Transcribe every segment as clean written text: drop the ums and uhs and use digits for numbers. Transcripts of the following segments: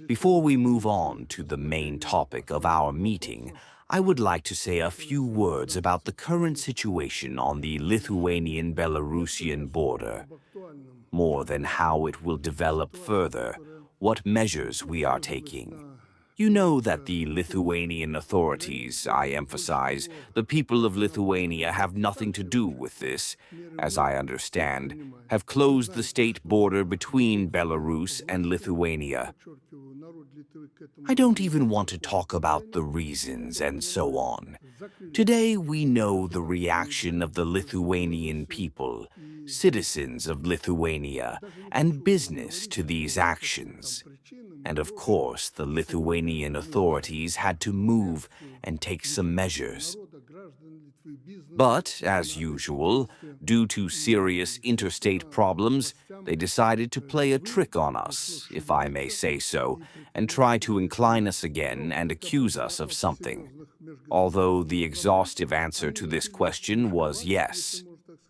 Before we move on to the main topic of our meeting, I would like to say a few words about the current situation on the Lithuanian-Belarusian border. More than how it will develop further, what measures we are taking. You know that the Lithuanian authorities, I emphasize, the people of Lithuania have nothing to do with this, as I understand, have closed the state border between Belarus and Lithuania. I don't even want to talk about the reasons and so on. Today we know the reaction of the Lithuanian people, citizens of Lithuania, and business to these actions. And of course, the Lithuanian authorities had to move and take some measures. But, as usual, due to serious interstate problems, they decided to play a trick on us, if I may say so, and try to incline us again and accuse us of something. Although the exhaustive answer to this question was yes.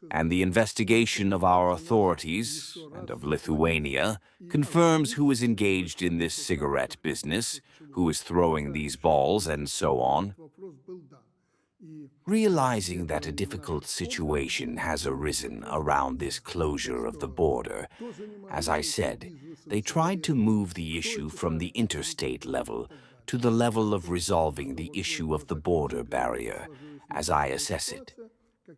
And the investigation of our authorities, and of Lithuania, confirms who is engaged in this cigarette business, who is throwing these balls, and so on. Realizing that a difficult situation has arisen around this closure of the border, as I said, they tried to move the issue from the interstate level to the level of resolving the issue of the border barrier, as I assess it.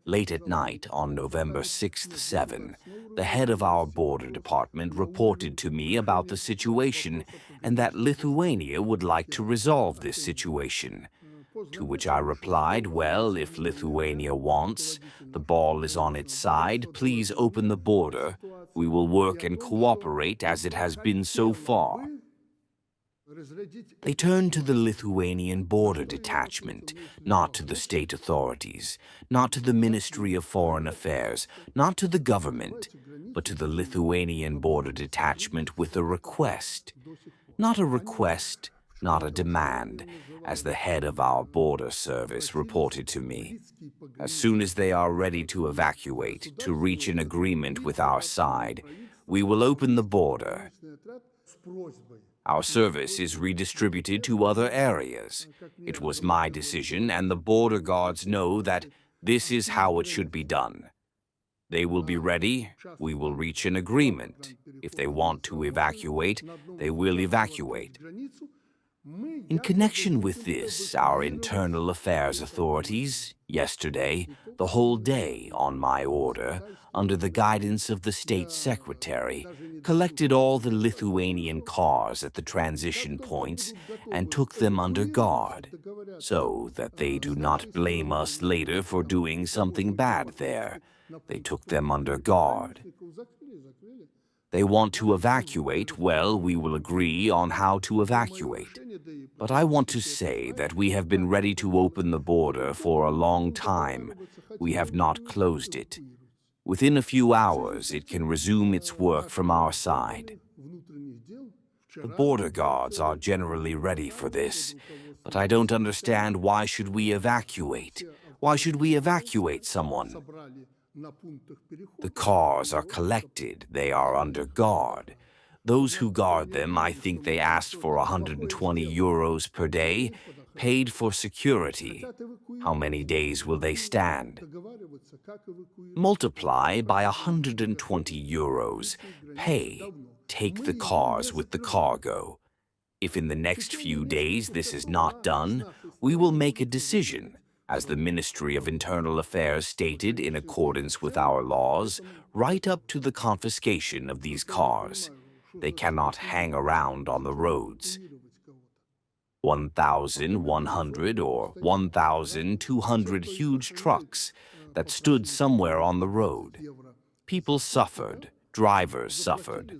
Late at night, on November 6th, 7, the head of our border department reported to me about the situation and that Lithuania would like to resolve this situation. To which I replied, well, if Lithuania wants, the ball is on its side, please open the border. We will work and cooperate as it has been so far. They turned to the Lithuanian border detachment, not to the state authorities, not to the Ministry of Foreign Affairs, not to the government, but to the Lithuanian border detachment with a request. Not a request, not a demand, as the head of our border service reported to me. As soon as they are ready to evacuate, to reach an agreement with our side, we will open the border. Our service is redistributed to other areas. It was my decision, and the border guards know that this is how it should be done. They will be ready, we will reach an agreement. If they want to evacuate, they will evacuate. In connection with this, our internal affairs authorities, yesterday, the whole day on my order, under the guidance of the State Secretary, collected all the Lithuanian cars at the transition points and took them under guard, so that they do not blame us later for doing something bad there. They took them under guard. They want to evacuate, well, we will agree on how to evacuate. But I want to say that we have been ready to open the border for a long time. We have not closed it. Within a few hours, it can resume its work from our side. The border guards are generally ready for this, but I don't understand why should we evacuate? Why should we evacuate someone? The cars are collected, they are under guard. Those who guard them, I think they asked for 120 euros per day, paid for security. How many days will they stand? Multiply by 120 euros, pay, take the cars with the cargo. If in the next few days this is not done, we will make a decision. As the Ministry of Internal Affairs stated in accordance with our laws, right up to the confiscation of these cars. They cannot hang around on the roads. 1,100 or 1,200 huge trucks that stood somewhere on the road. People suffered, drivers suffered.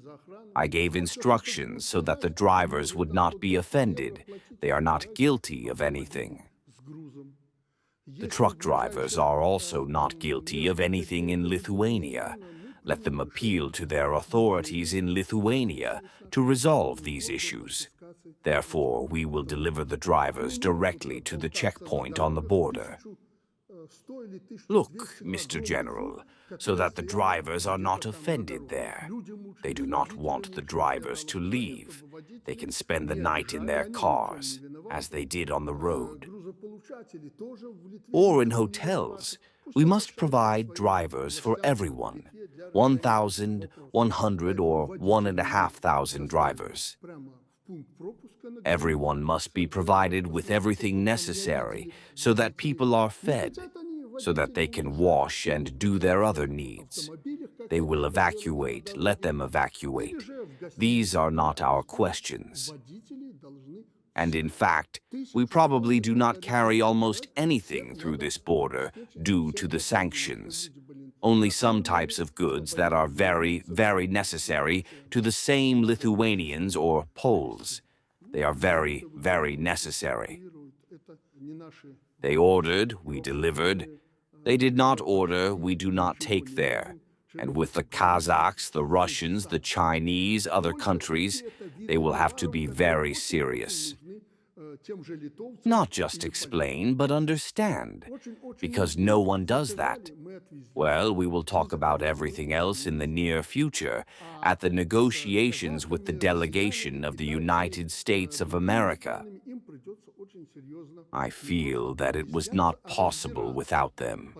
I gave instructions so that the drivers would not be offended. They are not guilty of anything. The truck drivers are also not guilty of anything in Lithuania. Let them appeal to their authorities in Lithuania to resolve these issues. Therefore, we will deliver the drivers directly to the checkpoint on the border. Look, Mr. General, so that the drivers are not offended there. They do not want the drivers to leave. They can spend the night in their cars, as they did on the road. Or in hotels. We must provide drivers for everyone. 1,000, 100, or 1,500 drivers. Everyone must be provided with everything necessary so that people are fed, so that they can wash and do their other needs. They will evacuate, let them evacuate. These are not our questions. And in fact, we probably do not carry almost anything through this border due to the sanctions. Only some types of goods that are very, very necessary to the same Lithuanians or Poles. They are very, very necessary. They ordered, we delivered. They did not order, we do not take there. And with the Kazakhs, the Russians, the Chinese, other countries, they will have to be very serious. Not just explain, but understand, because no one does that. Well, we will talk about everything else in the near future at the negotiations with the delegation of the United States of America. I feel that it was not possible without them.